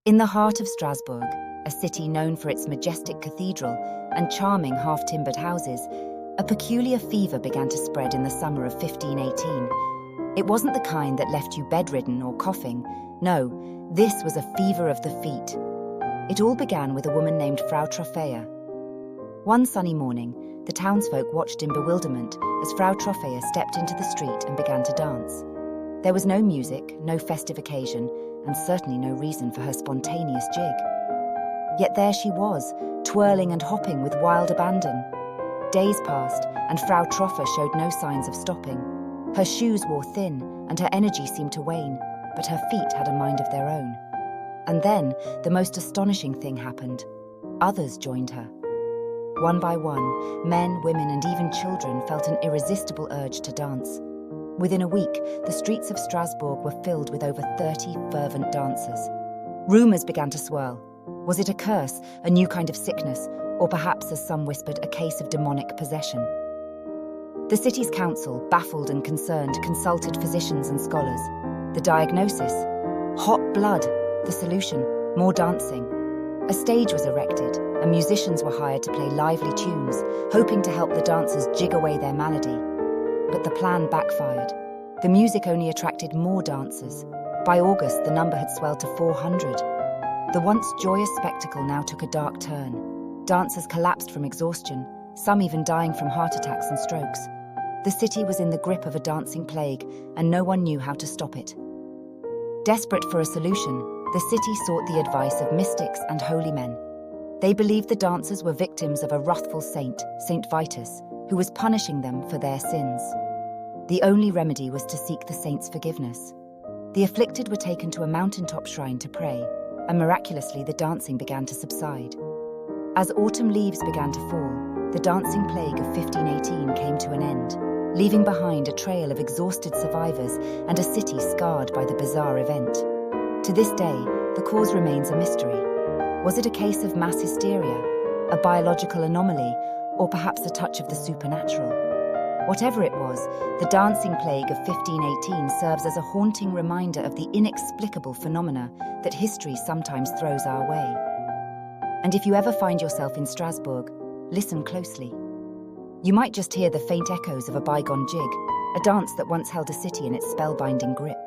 In the heart of Strasbourg, a city known for its majestic cathedral and charming half-timbered houses, a peculiar fever began to spread in the summer of 1518. It wasn't the kind that left you bedridden or coughing. No, this was a fever of the feet. It all began with a woman named Frau Troffea. One sunny morning, the townsfolk watched in bewilderment as Frau Troffea stepped into the street and began to dance. There was no music, no festive occasion, and certainly no reason for her spontaneous jig. Yet there she was, twirling and hopping with wild abandon. Days passed, and Frau Troffer showed no signs of stopping. Her shoes wore thin, and her energy seemed to wane, but her feet had a mind of their own. And then, the most astonishing thing happened. Others joined her. One by one, men, women, and even children felt an irresistible urge to dance. Within a week, the streets of Strasbourg were filled with over 30 fervent dancers. Rumours began to swirl. Was it a curse, a new kind of sickness, or perhaps, as some whispered, a case of demonic possession? The city's council, baffled and concerned, consulted physicians and scholars. The diagnosis? Hot blood. The solution? More dancing. A stage was erected, and musicians were hired to play lively tunes, hoping to help the dancers jig away their malady. But the plan backfired. The music only attracted more dancers. By August, the number had swelled to 400. The once joyous spectacle now took a dark turn. Dancers collapsed from exhaustion, some even dying from heart attacks and strokes. The city was in the grip of a dancing plague, and no one knew how to stop it. Desperate for a solution, the city sought the advice of mystics and holy men. They believed the dancers were victims of a wrathful saint, Saint Vitus, who was punishing them for their sins. The only remedy was to seek the saint's forgiveness. The afflicted were taken to a mountaintop shrine to pray, and miraculously the dancing began to subside. As autumn leaves began to fall, the dancing plague of 1518 came to an end, leaving behind a trail of exhausted survivors and a city scarred by the bizarre event. To this day, the cause remains a mystery. Was it a case of mass hysteria, a biological anomaly, or perhaps a touch of the supernatural? Whatever it was, the dancing plague of 1518 serves as a haunting reminder of the inexplicable phenomena that history sometimes throws our way. And if you ever find yourself in Strasbourg, listen closely. You might just hear the faint echoes of a bygone jig, a dance that once held a city in its spellbinding grip.